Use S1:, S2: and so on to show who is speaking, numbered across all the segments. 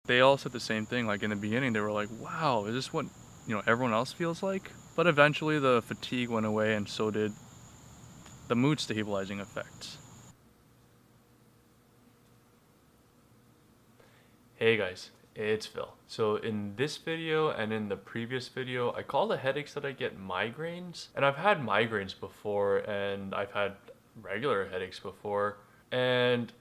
S1: they all said the same thing. Like in the beginning, they were like, wow, is this what, everyone else feels like? But eventually the fatigue went away, and so did the mood stabilizing effects. Hey guys, it's Phil. So in this video and in the previous video, I call the headaches that I get migraines. And I've had migraines before, and I've had regular headaches before. And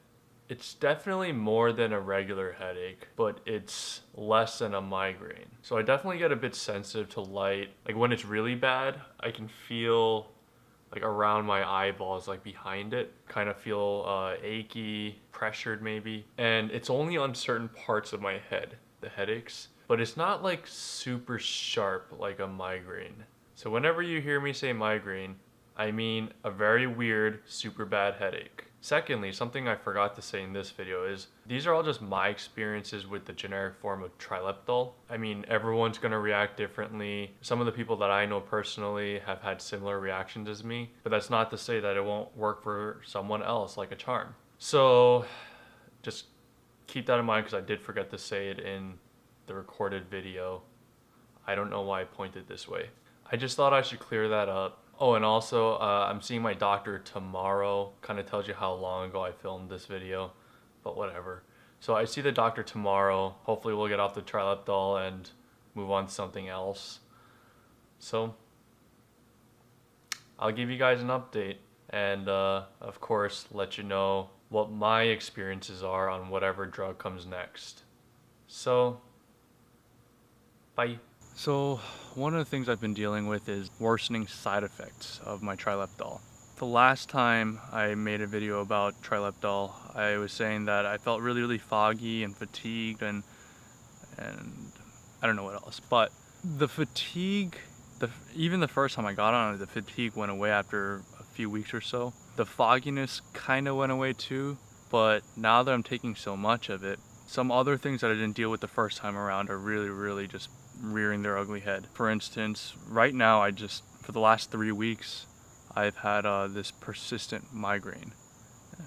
S1: it's definitely more than a regular headache, but it's less than a migraine. So I definitely get a bit sensitive to light. Like when it's really bad, I can feel like around my eyeballs, like behind it, kind of feel achy, pressured maybe. And it's only on certain parts of my head, the headaches, but it's not like super sharp like a migraine. So whenever you hear me say migraine, I mean a very weird, super bad headache. Secondly, something I forgot to say in this video is these are all just my experiences with the generic form of Trileptal. I mean, everyone's gonna react differently. Some of the people that I know personally have had similar reactions as me, but that's not to say that it won't work for someone else like a charm. So just keep that in mind, because I did forget to say it in the recorded video. I don't know why I pointed this way. I just thought I should clear that up. Oh, and also, I'm seeing my doctor tomorrow. Kind of tells you how long ago I filmed this video, but whatever. So I see the doctor tomorrow. Hopefully we'll get off the Trileptal and move on to something else. So I'll give you guys an update, and of course let you know what my experiences are on whatever drug comes next. So, bye. So one of the things I've been dealing with is worsening side effects of my Trileptal. The last time I made a video about Trileptal, I was saying that I felt really, really foggy and fatigued, and I don't know what else. But the fatigue, even the first time I got on it, the fatigue went away after a few weeks or so. The fogginess kind of went away too, but now that I'm taking so much of it, some other things that I didn't deal with the first time around are really, really just rearing their ugly head. For instance, right now for the last 3 weeks, I've had this persistent migraine.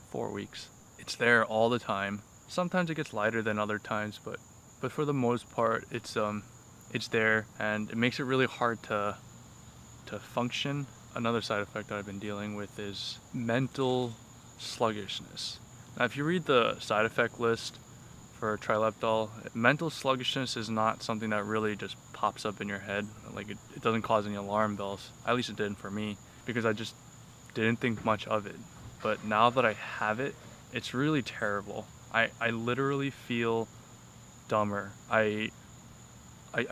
S1: 4 weeks. It's there all the time. Sometimes it gets lighter than other times, but for the most part, it's there, and it makes it really hard to function. Another side effect that I've been dealing with is mental sluggishness. Now, if you read the side effect list for Trileptal, mental sluggishness is not something that really just pops up in your head. Like it doesn't cause any alarm bells. At least it didn't for me, because I just didn't think much of it. But now that I have it, it's really terrible. I literally feel dumber. I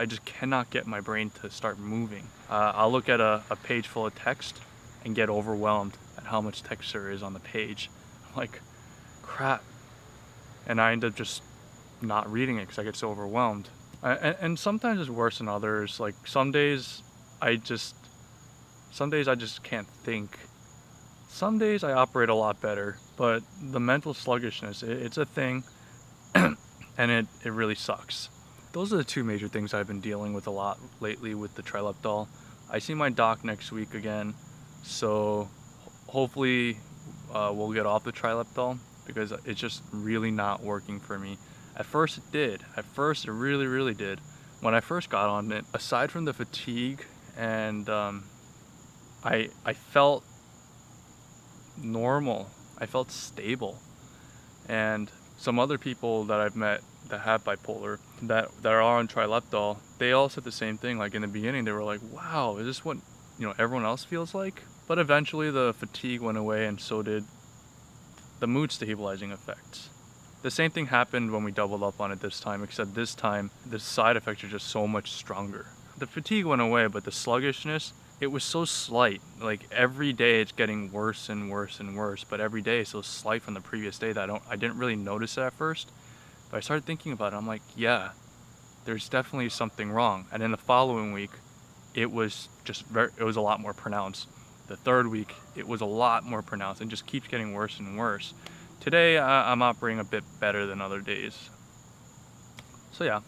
S1: just cannot get my brain to start moving. I'll look at a page full of text and get overwhelmed at how much text there is on the page. I'm like, crap. And I end up just not reading it because I get so overwhelmed. And sometimes it's worse than others. Like some days I just can't think. Some days I operate a lot better, but the mental sluggishness, it's a thing, and it really sucks. Those are the two major things I've been dealing with a lot lately with the Trileptal. I see my doc next week again, so hopefully we'll get off the Trileptal, because it's just really not working for me. At first it did. At first it really, really did. When I first got on it, aside from the fatigue, and I felt normal. I felt stable. And some other people that I've met that have bipolar, that are on Trileptal, they all said the same thing. Like in the beginning, they were like, wow, is this what everyone else feels like? But eventually the fatigue went away, and so did the mood stabilizing effects. The same thing happened when we doubled up on it this time, except this time the side effects are just so much stronger. The fatigue went away, but the sluggishness, it was so slight. Like every day it's getting worse and worse and worse, but every day is so slight from the previous day that I didn't really notice it at first. But I started thinking about it. I'm like, yeah, there's definitely something wrong. And then the following week, it was a lot more pronounced. The third week, it was a lot more pronounced, and just keeps getting worse and worse. Today, I'm operating a bit better than other days. So yeah.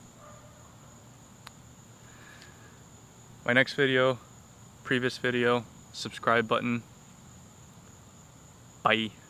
S1: My next video, previous video, subscribe button. Bye.